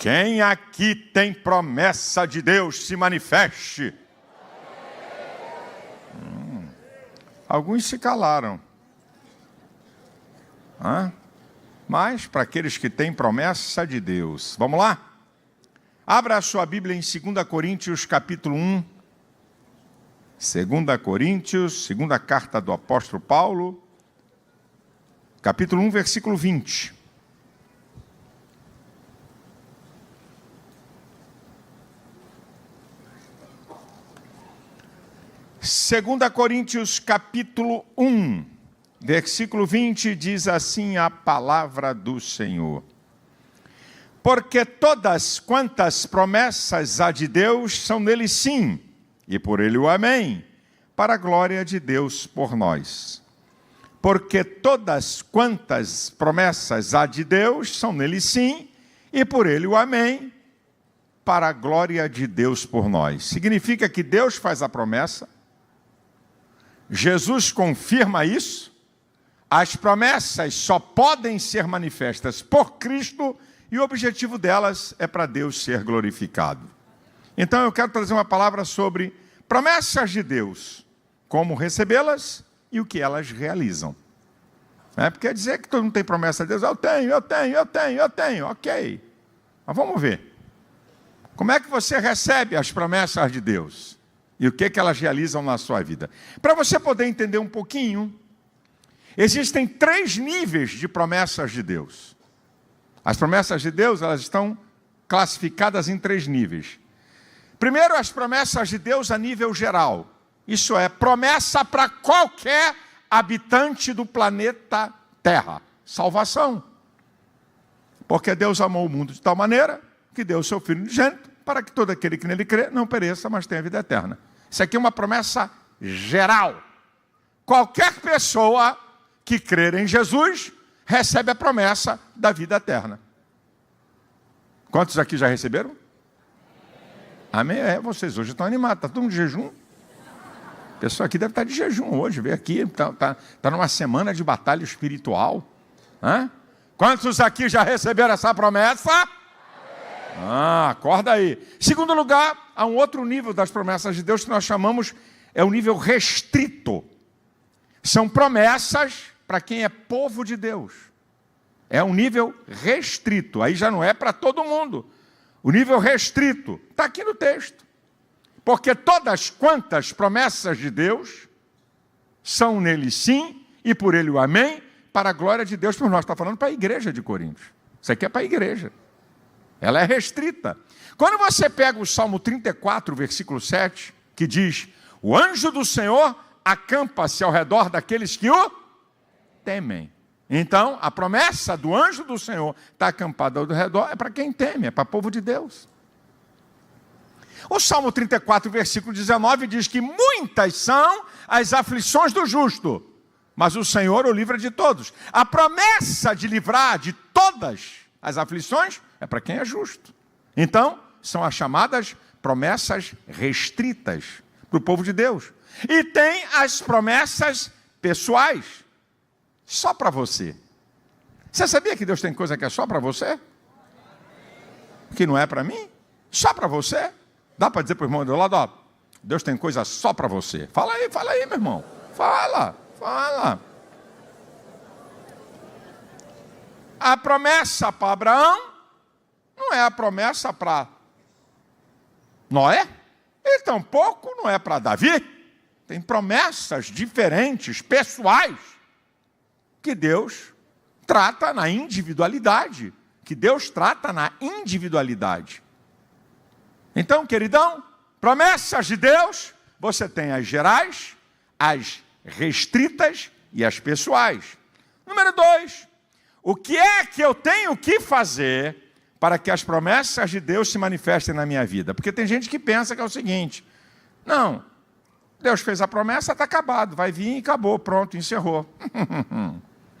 Quem aqui tem promessa de Deus, se manifeste. Alguns se calaram. Mas para aqueles que têm promessa de Deus. Vamos lá? Abra a sua Bíblia em 2 Coríntios capítulo 1. 2 Coríntios, segunda carta do apóstolo Paulo, capítulo 1, versículo 20. Segunda Coríntios capítulo 1, versículo 20, diz assim a palavra do Senhor. Porque todas quantas promessas há de Deus são nele sim, e por ele o amém, para a glória de Deus por nós. Porque todas quantas promessas há de Deus são nele sim, e por ele o amém, para a glória de Deus por nós. Significa que Deus faz a promessa, Jesus confirma isso, as promessas só podem ser manifestas por Cristo e o objetivo delas é para Deus ser glorificado. Então eu quero trazer uma palavra sobre promessas de Deus, como recebê-las e o que elas realizam. Porque quer dizer que todo mundo tem promessa de Deus, eu tenho, ok. Mas vamos ver. Como é que você recebe as promessas de Deus? E o que elas realizam na sua vida? Para você poder entender um pouquinho, existem 3 níveis de promessas de Deus. As promessas de Deus, elas estão classificadas em 3 níveis. Primeiro, as promessas de Deus a nível geral. Isso é, promessa para qualquer habitante do planeta Terra. Salvação. Porque Deus amou o mundo de tal maneira que deu o seu Filho unigênito para que todo aquele que nele crê não pereça, mas tenha vida eterna. Isso aqui é uma promessa geral. Qualquer pessoa que crer em Jesus recebe a promessa da vida eterna. Quantos aqui já receberam? Amém? Vocês hoje estão animados. Está todo mundo de jejum? A pessoa aqui deve estar de jejum hoje. Veio aqui, está numa semana de batalha espiritual. Quantos aqui já receberam essa promessa? Acorda aí. Segundo lugar, há um outro nível das promessas de Deus que nós chamamos, é o nível restrito. São promessas para quem é povo de Deus. É um nível restrito. Aí já não é para todo mundo. O nível restrito está aqui no texto. Porque todas quantas promessas de Deus são nele sim, e por ele o amém, para a glória de Deus por nós. Está falando para a igreja de Coríntios. Isso aqui é para a igreja. Ela é restrita. Quando você pega o Salmo 34, versículo 7, que diz: o anjo do Senhor acampa-se ao redor daqueles que o temem. Então, a promessa do anjo do Senhor está acampada ao redor, é para quem teme, é para o povo de Deus. O Salmo 34, versículo 19, diz que muitas são as aflições do justo, mas o Senhor o livra de todos. A promessa de livrar de todas as aflições é para quem é justo. Então, são as chamadas promessas restritas para o povo de Deus. E tem as promessas pessoais, só para você. Você sabia que Deus tem coisa que é só para você? Que não é para mim? Só para você? Dá para dizer para o irmão do lado, Deus tem coisa só para você. Fala aí, meu irmão. Fala. A promessa para Abraão não é a promessa para Noé, e tampouco não é para Davi. Tem promessas diferentes, pessoais, que Deus trata na individualidade. Então, queridão, promessas de Deus, você tem as gerais, as restritas e as pessoais. Número 2, o que é que eu tenho que fazer para que as promessas de Deus se manifestem na minha vida? Porque tem gente que pensa que é o seguinte: não, Deus fez a promessa, está acabado, vai vir e acabou, pronto, encerrou.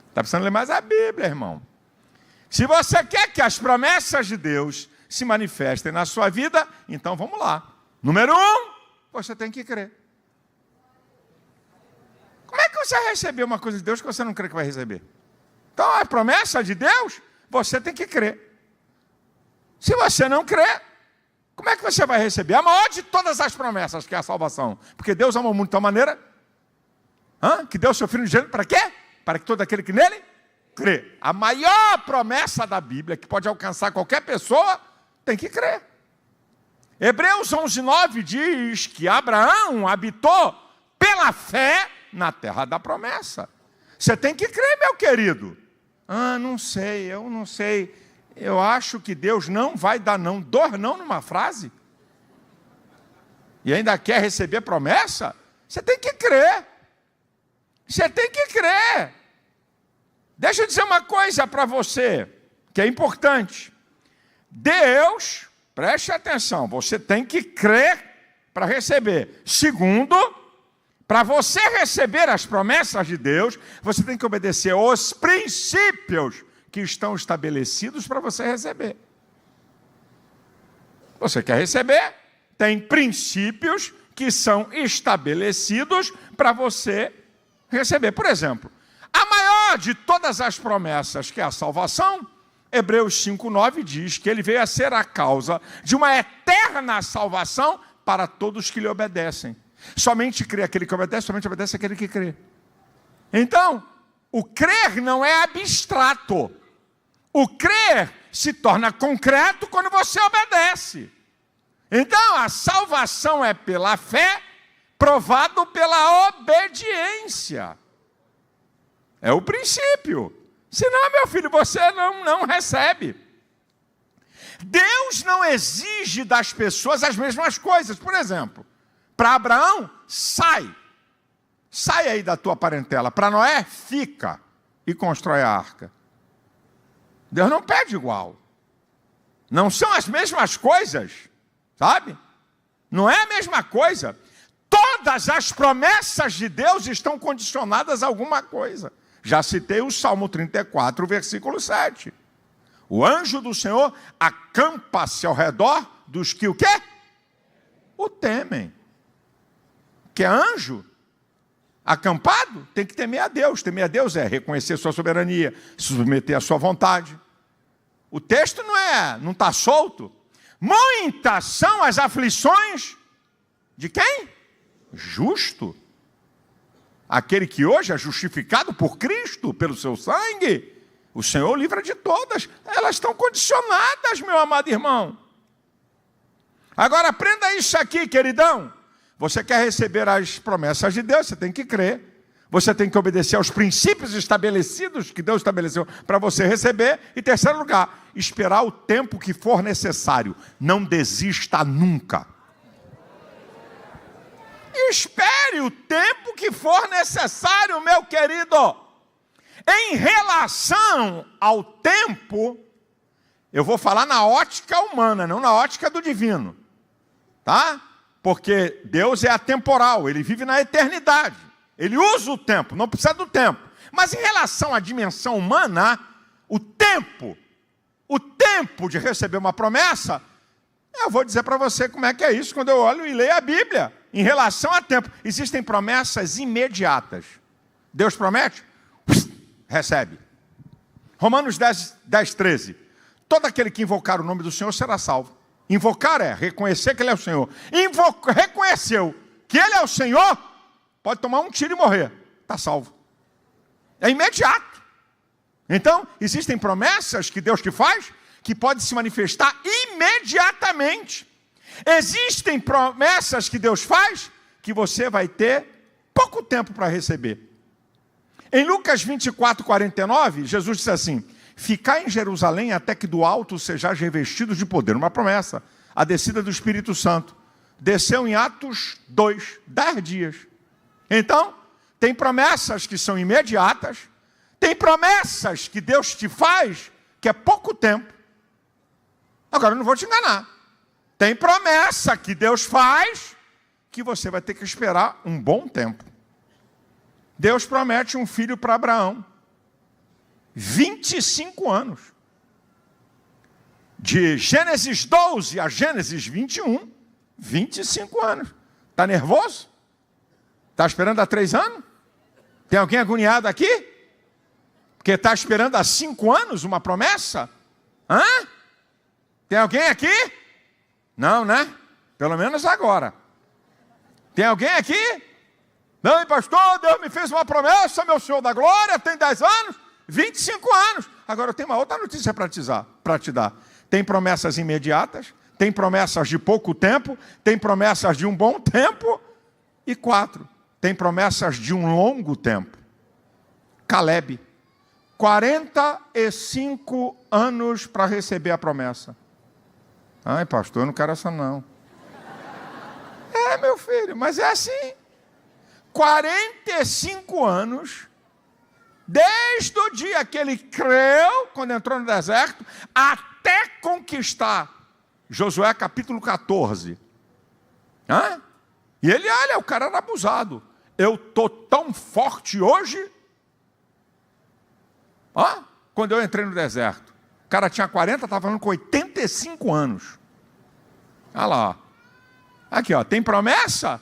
Está precisando ler mais a Bíblia, irmão. Se você quer que as promessas de Deus se manifestem na sua vida, então vamos lá. Número 1, você tem que crer. Como é que você vai receber uma coisa de Deus que você não crê que vai receber? Então, a promessa de Deus, você tem que crer. Se você não crê, como é que você vai receber a maior de todas as promessas, que é a salvação? Porque Deus amou muito de tal maneira que deu o seu Filho unigênito para quê? Para que todo aquele que nele crê. A maior promessa da Bíblia, que pode alcançar qualquer pessoa, tem que crer. Hebreus 11:9 diz que Abraão habitou pela fé na terra da promessa. Você tem que crer, meu querido. Não sei, eu não sei. Eu acho que Deus não vai dar não. 2 não numa frase. E ainda quer receber promessa? Você tem que crer. Você tem que crer. Deixa eu dizer uma coisa para você, que é importante. Deus, preste atenção, você tem que crer para receber. Segundo, para você receber as promessas de Deus, você tem que obedecer aos princípios que estão estabelecidos para você receber. Você quer receber? Tem princípios que são estabelecidos para você receber. Por exemplo, a maior de todas as promessas, que é a salvação, Hebreus 5:9 diz que ele veio a ser a causa de uma eterna salvação para todos que lhe obedecem. Somente crê aquele que obedece, somente obedece aquele que crê. Então, o crer não é abstrato. O crer se torna concreto quando você obedece. Então, a salvação é pela fé, provado pela obediência. É o princípio. Senão, meu filho, você não recebe. Deus não exige das pessoas as mesmas coisas. Por exemplo, para Abraão, sai aí da tua parentela. Para Noé, fica e constrói a arca. Deus não pede igual. Não são as mesmas coisas, sabe? Não é a mesma coisa. Todas as promessas de Deus estão condicionadas a alguma coisa. Já citei o Salmo 34, versículo 7. O anjo do Senhor acampa-se ao redor dos que o quê? O temem. Que é anjo acampado, tem que temer a Deus. Temer a Deus é reconhecer sua soberania, se submeter à sua vontade. O texto não está solto. Muitas são as aflições de quem? Justo. Aquele que hoje é justificado por Cristo, pelo seu sangue. O Senhor livra de todas. Elas estão condicionadas, meu amado irmão. Agora aprenda isso aqui, queridão. Você quer receber as promessas de Deus, você tem que crer. Você tem que obedecer aos princípios estabelecidos que Deus estabeleceu para você receber. E terceiro lugar, esperar o tempo que for necessário. Não desista nunca. Espere o tempo que for necessário, meu querido. Em relação ao tempo, eu vou falar na ótica humana, não na ótica do divino. Tá? Porque Deus é atemporal, Ele vive na eternidade. Ele usa o tempo, não precisa do tempo. Mas em relação à dimensão humana, o tempo de receber uma promessa, eu vou dizer para você como é que é isso quando eu olho e leio a Bíblia. Em relação a tempo, existem promessas imediatas. Deus promete, recebe. Romanos 10:13. Todo aquele que invocar o nome do Senhor será salvo. Invocar é reconhecer que Ele é o Senhor. Reconheceu que Ele é o Senhor, pode tomar um tiro e morrer. Está salvo. É imediato. Então, existem promessas que Deus te faz que podem se manifestar imediatamente. Existem promessas que Deus faz que você vai ter pouco tempo para receber. Em Lucas 24:49, Jesus disse assim: ficai em Jerusalém até que do alto sejais revestidos de poder. Uma promessa, a descida do Espírito Santo. Desceu em Atos 2, 10 dias. Então, tem promessas que são imediatas, tem promessas que Deus te faz que é pouco tempo. Agora, eu não vou te enganar. Tem promessa que Deus faz que você vai ter que esperar um bom tempo. Deus promete um filho para Abraão. 25 anos. De Gênesis 12 a Gênesis 21, 25 anos. Está nervoso? Está esperando há 3 anos? Tem alguém agoniado aqui? Porque está esperando há 5 anos uma promessa? Tem alguém aqui? Não, né? Pelo menos agora. Tem alguém aqui? Não, pastor, Deus me fez uma promessa, meu Senhor da glória, tem 10 anos, 25 anos. Agora eu tenho uma outra notícia para te dar. Tem promessas imediatas, tem promessas de pouco tempo, tem promessas de um bom tempo. E 4, tem promessas de um longo tempo. Caleb, 45 anos para receber a promessa. Ai, pastor, eu não quero essa não. É, meu filho, mas é assim. 45 anos, desde o dia que ele creu, quando entrou no deserto, até conquistar. Josué capítulo 14. E ele, olha, o cara era abusado. Eu estou tão forte hoje. Quando eu entrei no deserto. O cara tinha 40, estava falando com 85 anos. Olha lá. Aqui, ó, tem promessa?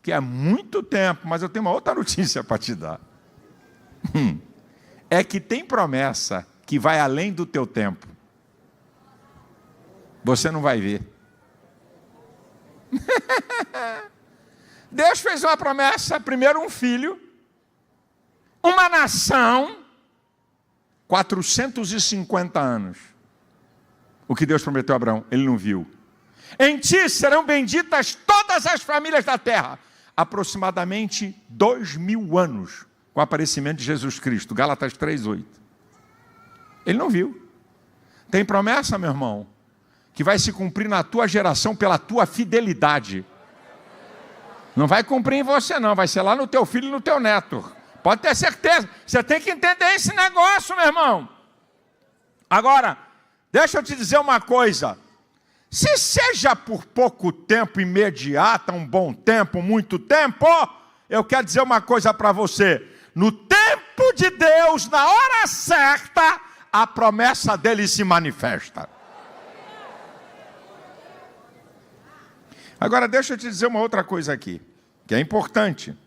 Que é muito tempo, mas eu tenho uma outra notícia para te dar. É que tem promessa que vai além do teu tempo. Você não vai ver. Deus fez uma promessa, primeiro um filho, uma nação, 450 anos. O que Deus prometeu a Abraão, ele não viu. Em ti serão benditas todas as famílias da terra. Aproximadamente 2000 anos com o aparecimento de Jesus Cristo. Gálatas 3:8. Ele não viu. Tem promessa, meu irmão, que vai se cumprir na tua geração pela tua fidelidade. Não vai cumprir em você não, vai ser lá no teu filho e no teu neto. Pode ter certeza. Você tem que entender esse negócio, meu irmão. Agora, deixa eu te dizer uma coisa. Se seja por pouco tempo, imediata, um bom tempo, muito tempo, eu quero dizer uma coisa para você. No tempo de Deus, na hora certa, a promessa dele se manifesta. Agora, deixa eu te dizer uma outra coisa aqui, que é importante.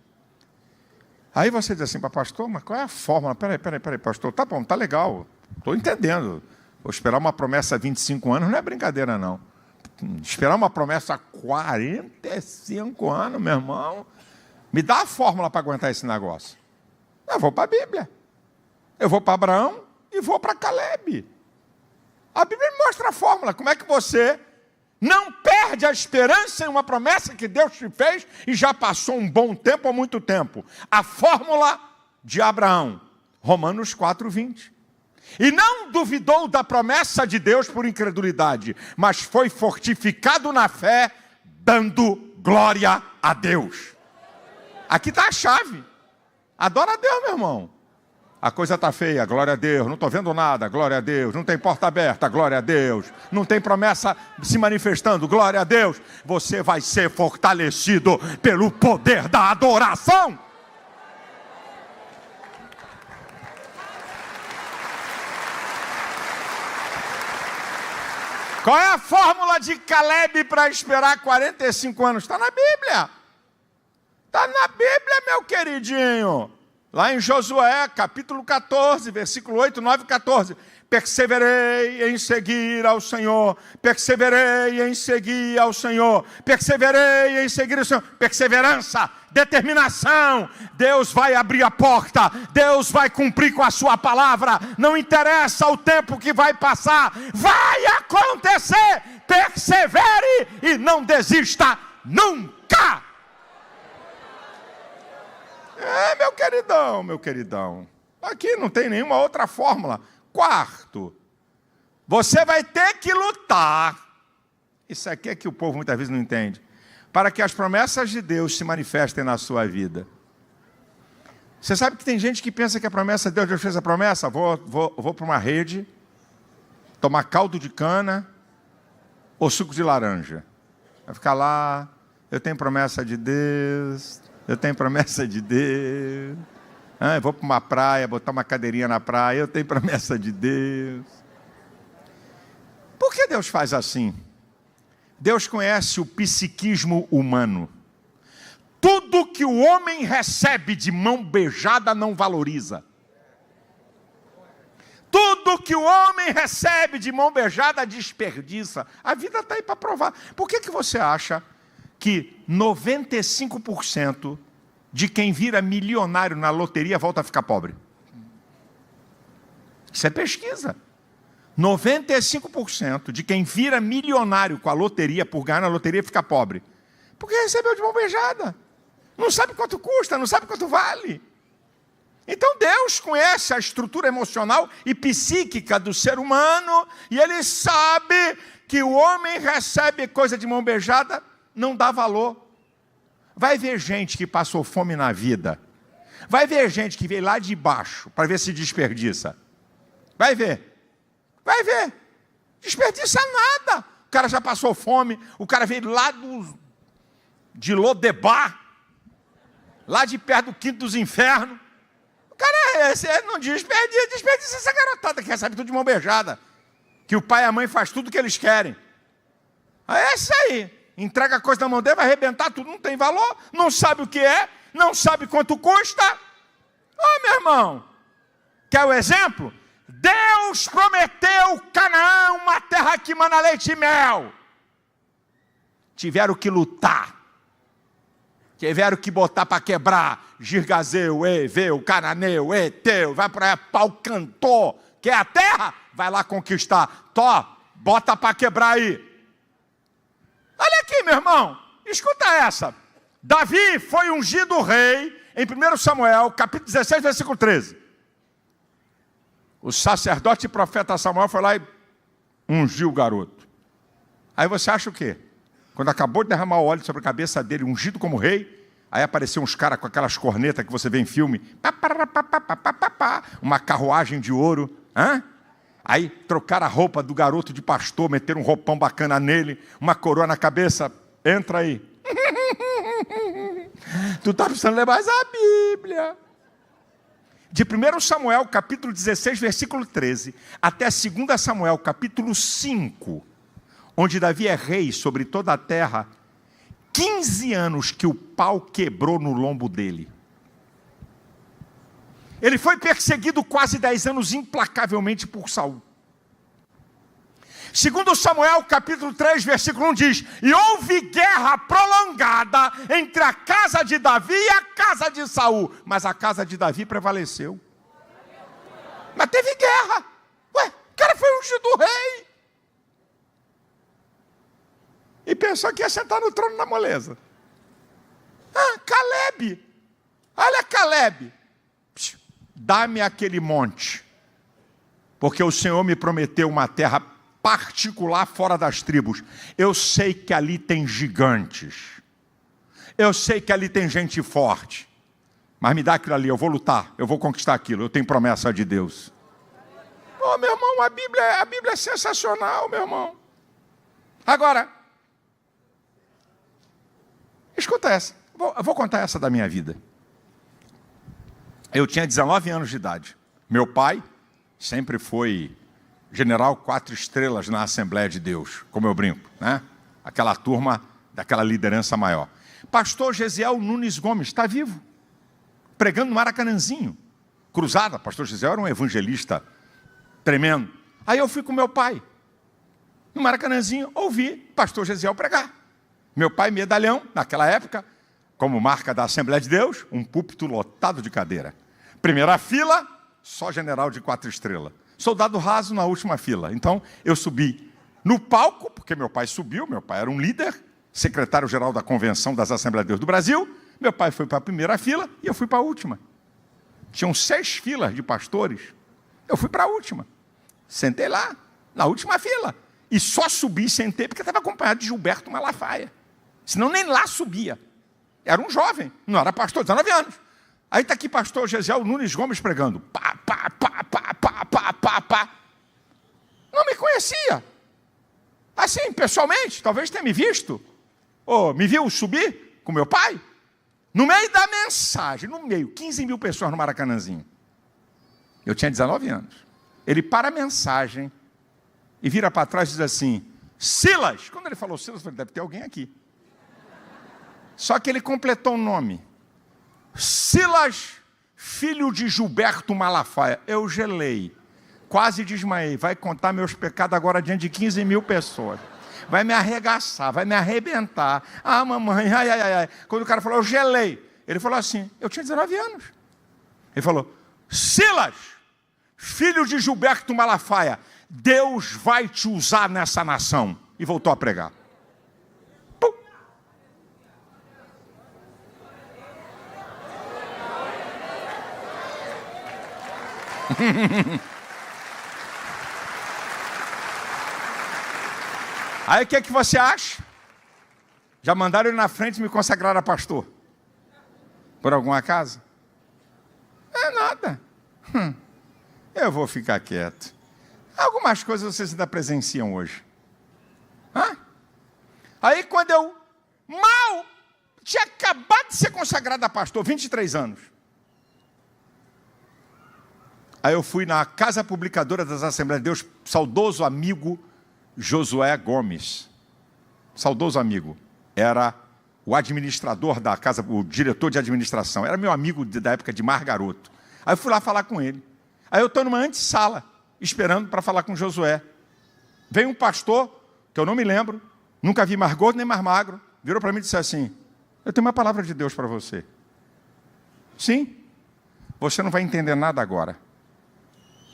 Aí você diz assim, pastor, mas qual é a fórmula? Peraí, pastor, tá bom, tá legal, estou entendendo. Vou esperar uma promessa há 25 anos, não é brincadeira não. Esperar uma promessa há 45 anos, meu irmão, me dá a fórmula para aguentar esse negócio. Eu vou para a Bíblia. Eu vou para Abraão e vou para Caleb. A Bíblia me mostra a fórmula. Como é que você não perde a esperança em uma promessa que Deus te fez e já passou um bom tempo ou muito tempo? A fórmula de Abraão, Romanos 4:20. E não duvidou da promessa de Deus por incredulidade, mas foi fortificado na fé, dando glória a Deus. Aqui está a chave. Adora a Deus, meu irmão. A coisa está feia, glória a Deus. Não estou vendo nada, glória a Deus. Não tem porta aberta, glória a Deus. Não tem promessa se manifestando, glória a Deus. Você vai ser fortalecido pelo poder da adoração. Qual é a fórmula de Caleb para esperar 45 anos? Está na Bíblia. Está na Bíblia, meu queridinho. Lá em Josué, capítulo 14, versículo 8, 9 e 14. Perseverei em seguir ao Senhor. Perseverei em seguir ao Senhor. Perseverei em seguir ao Senhor. Perseverança, determinação. Deus vai abrir a porta. Deus vai cumprir com a sua palavra. Não interessa o tempo que vai passar. Vai acontecer. Persevere e não desista nunca. Meu queridão. Aqui não tem nenhuma outra fórmula. Quarto, você vai ter que lutar. Isso aqui é que o povo muitas vezes não entende. Para que as promessas de Deus se manifestem na sua vida. Você sabe que tem gente que pensa que a promessa de Deus fez a promessa? Vou para uma rede, tomar caldo de cana ou suco de laranja. Vai ficar lá, eu tenho promessa de Deus, eu tenho promessa de Deus. Eu vou para uma praia, botar uma cadeirinha na praia, eu tenho promessa de Deus. Por que Deus faz assim? Deus conhece o psiquismo humano. Tudo que o homem recebe de mão beijada não valoriza. Tudo que o homem recebe de mão beijada desperdiça. A vida está aí para provar. Por que você acha que 95% de quem vira milionário na loteria volta a ficar pobre? Isso é pesquisa. 95% de quem vira milionário com a loteria, por ganhar na loteria, fica pobre. Porque recebeu de mão beijada. Não sabe quanto custa, não sabe quanto vale. Então Deus conhece a estrutura emocional e psíquica do ser humano, e Ele sabe que o homem recebe coisa de mão beijada, não dá valor. Vai ver gente que passou fome na vida. Vai ver gente que veio lá de baixo para ver se desperdiça. Vai ver. Vai ver. Desperdiça nada. O cara já passou fome, o cara veio lá de Lodebar, lá de perto do quinto dos infernos. O cara não desperdiça essa garotada que recebe tudo de mão beijada. Que o pai e a mãe faz tudo o que eles querem. É isso aí. Entrega a coisa na mão dele, vai arrebentar tudo, não tem valor, não sabe o que é, não sabe quanto custa. Meu irmão, quer o exemplo? Deus prometeu Canaã, uma terra que mana leite e mel. Tiveram que lutar. Tiveram que botar para quebrar. Girgazeu, Eveu, Cananeu, Eteu, vai para pau cantor. Quer a terra? Vai lá conquistar. Bota para quebrar aí. Olha aqui, meu irmão. Escuta essa. Davi foi ungido rei em 1 Samuel, capítulo 16, versículo 13. O sacerdote e profeta Samuel foi lá e ungiu o garoto. Aí você acha o quê? Quando acabou de derramar o óleo sobre a cabeça dele, ungido como rei, aí apareciam uns caras com aquelas cornetas que você vê em filme, uma carruagem de ouro, aí trocaram a roupa do garoto de pastor, meteram um roupão bacana nele, uma coroa na cabeça, entra aí. Tu está precisando ler mais a Bíblia. De 1 Samuel, capítulo 16, versículo 13, até 2 Samuel, capítulo 5, onde Davi é rei sobre toda a terra, 15 anos que o pau quebrou no lombo dele. Ele foi perseguido quase 10 anos implacavelmente por Saul. 2 Samuel, capítulo 3, versículo 1 diz: e houve guerra prolongada entre a casa de Davi e a casa de Saul, mas a casa de Davi prevaleceu. Mas teve guerra. O cara foi ungido rei. E pensou que ia sentar no trono na moleza. Caleb. Olha Caleb. Dá-me aquele monte, porque o Senhor me prometeu uma terra particular fora das tribos. Eu sei que ali tem gigantes. Eu sei que ali tem gente forte. Mas me dá aquilo ali, eu vou lutar, eu vou conquistar aquilo, eu tenho promessa de Deus. Meu irmão, a Bíblia é sensacional, meu irmão. Agora, escuta essa. Eu vou contar essa da minha vida. Eu tinha 19 anos de idade. Meu pai sempre foi general 4 estrelas na Assembleia de Deus, como eu brinco, né? Aquela turma daquela liderança maior. Pastor Gesiel Nunes Gomes está vivo, pregando no Maracanãzinho. Cruzada, pastor Gesiel era um evangelista tremendo. Aí eu fui com meu pai, no Maracanãzinho, ouvi pastor Gesiel pregar. Meu pai, medalhão, naquela época, como marca da Assembleia de Deus, um púlpito lotado de cadeira. Primeira fila, só general de 4 estrelas. Soldado raso na última fila. Então, eu subi no palco, porque meu pai subiu, meu pai era um líder, secretário-geral da Convenção das Assembleias de Deus do Brasil. Meu pai foi para a primeira fila e eu fui para a última. Tinham 6 filas de pastores. Eu fui para a última. Sentei lá, na última fila. E só subi e sentei porque estava acompanhado de Gilberto Malafaia. Senão nem lá subia. Era um jovem, não era pastor, 19 anos. Aí está aqui pastor Gesiel Nunes Gomes pregando. Pá, pá, pá, pá, pá, pá, pá, pá. Não me conhecia. Assim, pessoalmente, talvez tenha me visto. Me viu subir com meu pai? No meio da mensagem, 15 mil pessoas no Maracanãzinho. Eu tinha 19 anos. Ele para a mensagem e vira para trás e diz assim: Silas. Quando ele falou Silas, eu falei, deve ter alguém aqui. Só que ele completou o nome. Silas, filho de Gilberto Malafaia. Eu gelei. Quase desmaiei. Vai contar meus pecados agora diante de 15 mil pessoas. Vai me arregaçar, vai me arrebentar. Ah, mamãe, ai, ai, ai. Quando o cara falou, eu gelei. Ele falou assim, eu tinha 19 anos. Ele falou, Silas, filho de Gilberto Malafaia, Deus vai te usar nessa nação. E voltou a pregar. Pum. Aí o que é que você acha? Já mandaram ele na frente e me consagraram a pastor? Por algum acaso? É nada. Eu vou ficar quieto. Algumas coisas vocês ainda presenciam hoje. Aí quando eu mal tinha acabado de ser consagrado a pastor, 23 anos. Aí eu fui na Casa Publicadora das Assembleias de Deus, saudoso amigo Josué Gomes. Saudoso amigo. Era o administrador da casa, o diretor de administração. Era meu amigo da época de Mar Garoto. Aí eu fui lá falar com ele. Aí eu estou numa antessala, esperando para falar com Josué. Veio um pastor, que eu não me lembro, nunca vi mais gordo nem mais magro, virou para mim e disse assim, eu tenho uma palavra de Deus para você. Sim, você não vai entender nada agora.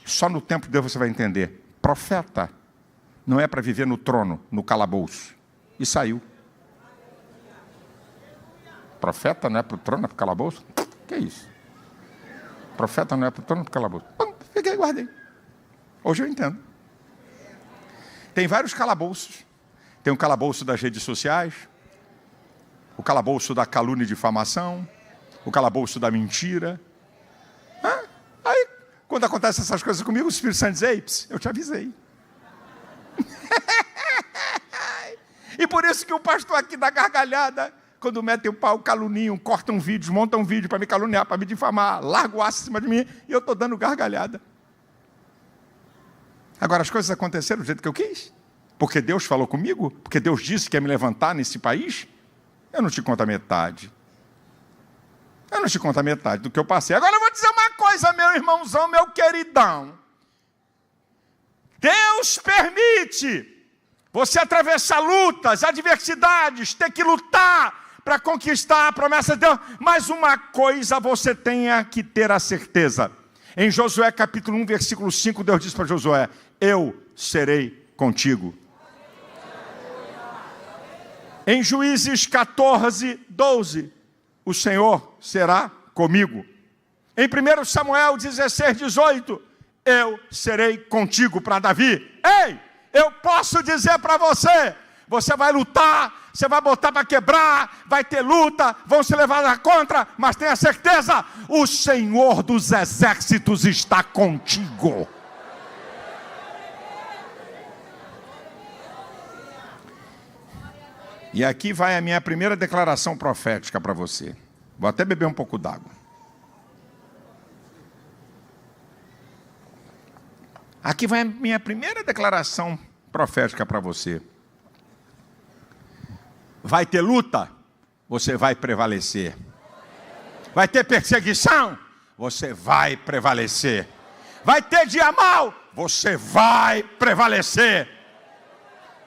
Só no tempo de Deus você vai entender. Profeta não é para viver no trono, no calabouço. E saiu. Profeta não é para o trono, é para o calabouço? Que isso? Profeta não é para o trono, é para o calabouço. Bom, peguei e guardei. Hoje eu entendo. Tem vários calabouços. Tem o calabouço das redes sociais, o calabouço da calúnia e difamação, o calabouço da mentira. Aí, quando acontecem essas coisas comigo, o Espírito Santo diz, ei, eu te avisei. E por isso que o pastor aqui dá gargalhada, quando mete o pau, caluniam, cortam vídeos, montam um vídeo para me caluniar, para me difamar, larga o aço em cima de mim, e eu estou dando gargalhada. Agora, as coisas aconteceram do jeito que eu quis? Porque Deus falou comigo? Porque Deus disse que ia me levantar nesse país? Eu não te conto a metade. Eu não te conto a metade do que eu passei. Agora eu vou dizer uma coisa, meu irmãozão, meu queridão. Deus permite você atravessar lutas, adversidades, ter que lutar para conquistar a promessa de Deus. Mas uma coisa você tenha que ter a certeza. Em Josué capítulo 1, versículo 5, Deus diz para Josué, eu serei contigo. Em Juízes 14, 12, o Senhor será comigo. Em 1 Samuel 16, 18, eu serei contigo, para Davi. Ei, eu posso dizer para você, você vai lutar, você vai botar para quebrar, vai ter luta, vão se levar na contra, mas tenha certeza, o Senhor dos exércitos está contigo. E aqui vai a minha primeira declaração profética para você. Vou até beber um pouco d'água. Aqui vai a minha primeira declaração profética para você. Vai ter luta? Você vai prevalecer. Vai ter perseguição? Você vai prevalecer. Vai ter dia mal? Você vai prevalecer.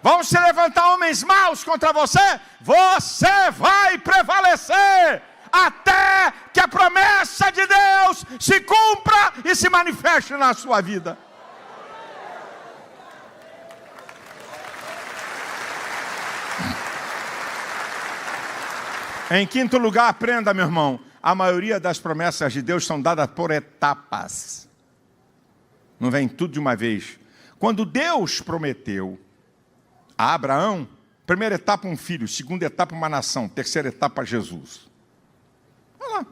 Vão se levantar homens maus contra você? Você vai prevalecer. Até que a promessa de Deus se cumpra e se manifeste na sua vida. Em quinto lugar, aprenda, meu irmão, a maioria das promessas de Deus são dadas por etapas. Não vem tudo de uma vez. Quando Deus prometeu a Abraão, primeira etapa um filho, segunda etapa uma nação, terceira etapa Jesus. Olha lá.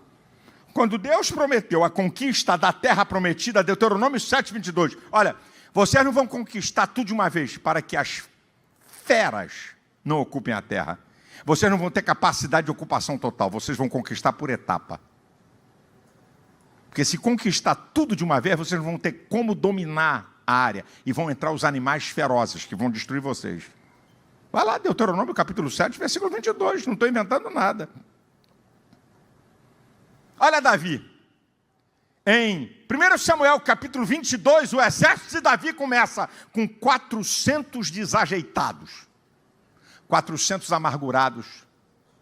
Quando Deus prometeu a conquista da terra prometida, Deuteronômio 7, 22, olha, vocês não vão conquistar tudo de uma vez, para que as feras não ocupem a terra. Vocês não vão ter capacidade de ocupação total, vocês vão conquistar por etapa. Porque se conquistar tudo de uma vez, vocês não vão ter como dominar a área. E vão entrar os animais ferozes que vão destruir vocês. Vai lá, Deuteronômio capítulo 7, versículo 22, não estou inventando nada. Olha Davi. Em 1 Samuel capítulo 22, o exército de Davi começa com 400 desajeitados, 400 amargurados,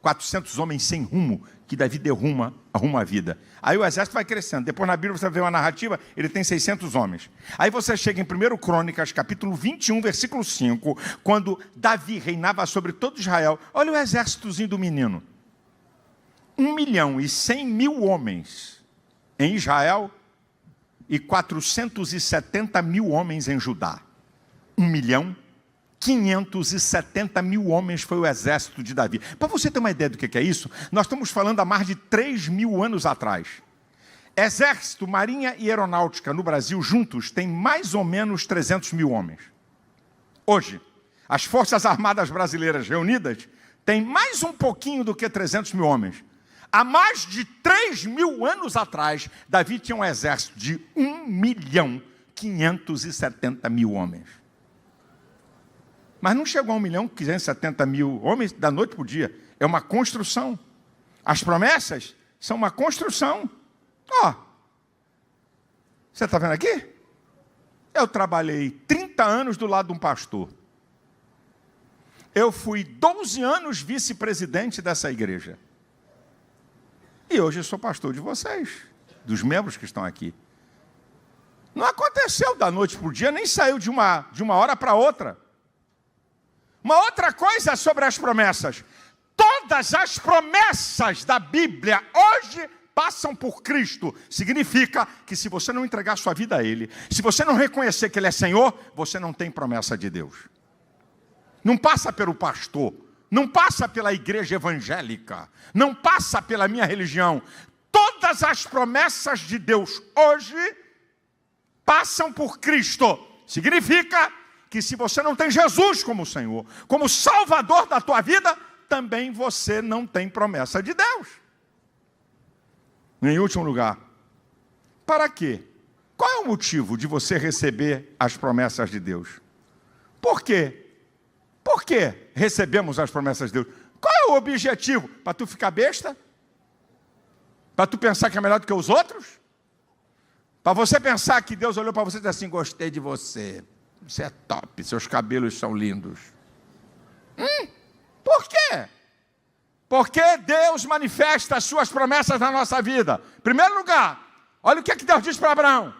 400 homens sem rumo, que Davi arruma a vida. Aí o exército vai crescendo. Depois na Bíblia você vê uma narrativa, ele tem 600 homens. Aí você chega em 1 Crônicas, capítulo 21, versículo 5, quando Davi reinava sobre todo Israel. Olha o exércitozinho do menino. 1.100.000 homens em Israel e 470.000 homens em Judá. 1.570.000 homens foi o exército de Davi. Para você ter uma ideia do que é isso, nós estamos falando há mais de 3.000 anos atrás. Exército, Marinha e Aeronáutica no Brasil juntos tem mais ou menos 300.000 homens. Hoje, as Forças Armadas Brasileiras reunidas têm mais um pouquinho do que 300.000 homens. Há mais de 3.000 anos atrás, Davi tinha um exército de 1.570.000 homens. Mas não chegou a 1.570.000 homens da noite para o dia. É uma construção. As promessas são uma construção. Você está vendo aqui? Eu trabalhei 30 anos do lado de um pastor. Eu fui 12 anos vice-presidente dessa igreja. E hoje eu sou pastor de vocês, dos membros que estão aqui. Não aconteceu da noite para o dia, nem saiu de uma hora para outra. Uma outra coisa sobre as promessas. Todas as promessas da Bíblia hoje passam por Cristo. Significa que se você não entregar sua vida a Ele, se você não reconhecer que Ele é Senhor, você não tem promessa de Deus. Não passa pelo pastor, não passa pela igreja evangélica, não passa pela minha religião. Todas as promessas de Deus hoje passam por Cristo. Significa que se você não tem Jesus como Senhor, como Salvador da tua vida, também você não tem promessa de Deus. Em último lugar, para quê? Qual é o motivo de você receber as promessas de Deus? Por quê? Por que recebemos as promessas de Deus? Qual é o objetivo? Para tu ficar besta? Para tu pensar que é melhor do que os outros? Para você pensar que Deus olhou para você e disse assim: gostei de você, você é top, seus cabelos são lindos. Por quê? Porque Deus manifesta as suas promessas na nossa vida. Em primeiro lugar, olha o que Deus diz para Abraão: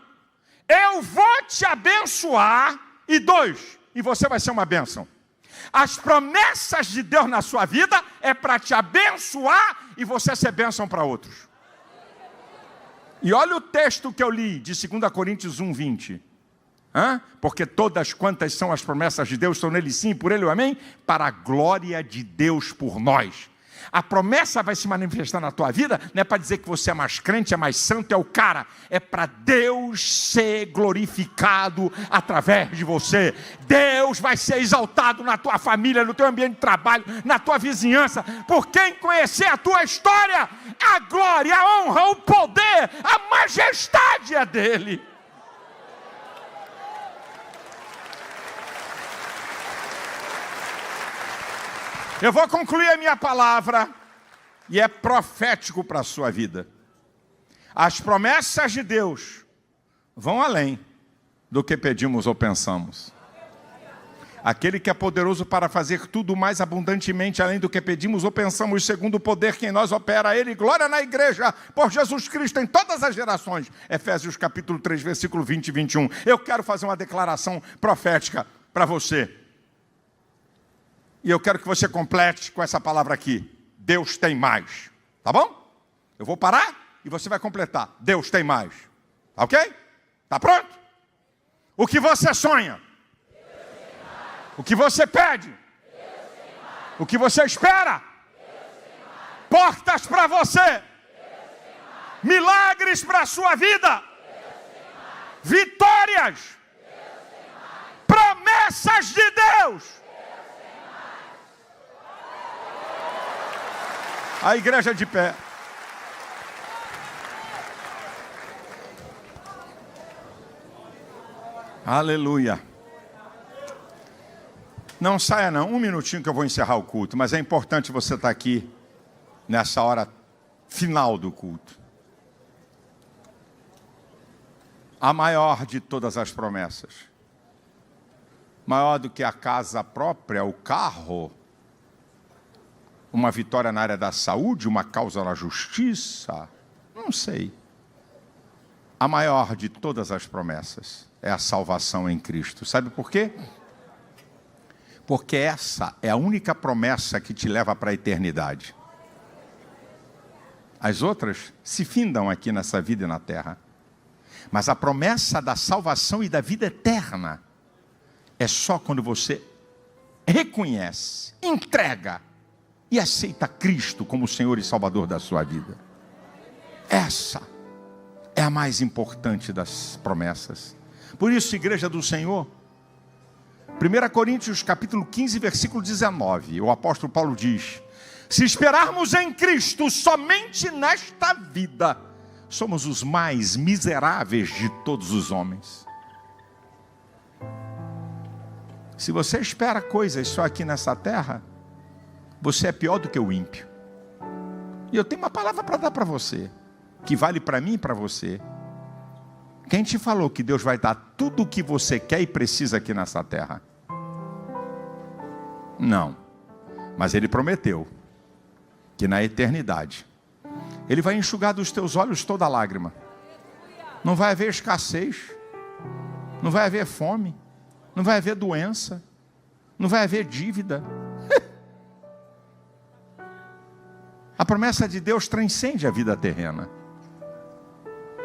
eu vou te abençoar, e 2, e você vai ser uma bênção. As promessas de Deus na sua vida é para te abençoar e você ser bênção para outros. E olha o texto que eu li de 2 Coríntios 1:20. Porque todas quantas são as promessas de Deus, estão nele sim, por ele o amém, para a glória de Deus por nós. A promessa vai se manifestar na tua vida, não é para dizer que você é mais crente, é mais santo, é o cara. É para Deus ser glorificado através de você. Deus vai ser exaltado na tua família, no teu ambiente de trabalho, na tua vizinhança. Por quem conhecer a tua história, a glória, a honra, o poder, a majestade é dele. Eu vou concluir a minha palavra, e é profético para a sua vida. As promessas de Deus vão além do que pedimos ou pensamos. Aquele que é poderoso para fazer tudo mais abundantemente além do que pedimos ou pensamos, segundo o poder que em nós opera Ele. Glória na igreja, por Jesus Cristo em todas as gerações. Efésios capítulo 3, versículo 20 e 21. Eu quero fazer uma declaração profética para você. E eu quero que você complete com essa palavra aqui: Deus tem mais. Tá bom? Eu vou parar e você vai completar. Deus tem mais. Tá ok? Tá pronto? O que você sonha? O que você pede? O que você espera? Portas para você. Milagres para a sua vida. Vitórias. Promessas de Deus. A igreja de pé. Aleluia. Não saia não, um minutinho que eu vou encerrar o culto, mas é importante você estar aqui nessa hora final do culto. A maior de todas as promessas. Maior do que a casa própria, o carro, uma vitória na área da saúde, uma causa na justiça, não sei. A maior de todas as promessas é a salvação em Cristo. Sabe por quê? Porque essa é a única promessa que te leva para a eternidade. As outras se findam aqui nessa vida e na terra. Mas a promessa da salvação e da vida eterna é só quando você reconhece, entrega e aceita Cristo como Senhor e Salvador da sua vida. Essa é a mais importante das promessas. Por isso, igreja do Senhor, 1 Coríntios capítulo 15, versículo 19, o apóstolo Paulo diz: se esperarmos em Cristo somente nesta vida, somos os mais miseráveis de todos os homens. Se você espera coisas só aqui nessa terra, você é pior do que o ímpio. E eu tenho uma palavra para dar para você, que vale para mim e para você. Quem te falou que Deus vai dar tudo o que você quer e precisa aqui nessa terra? Não. Mas Ele prometeu que na eternidade Ele vai enxugar dos teus olhos toda lágrima. Não vai haver escassez, não vai haver fome, não vai haver doença, não vai haver dívida. A promessa de Deus transcende a vida terrena.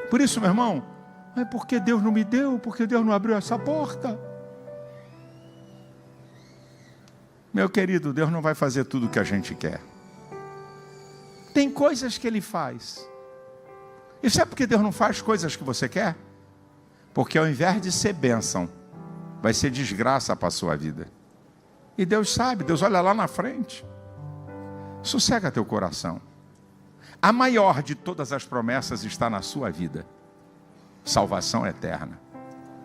Por isso, meu irmão, mas por que Deus não me deu? Por que Deus não abriu essa porta? Meu querido, Deus não vai fazer tudo o que a gente quer. Tem coisas que Ele faz. E sabe por que Deus não faz coisas que você quer? Porque ao invés de ser bênção, vai ser desgraça para a sua vida. E Deus sabe, Deus olha lá na frente. Sossega teu coração. A maior de todas as promessas está na sua vida. Salvação eterna.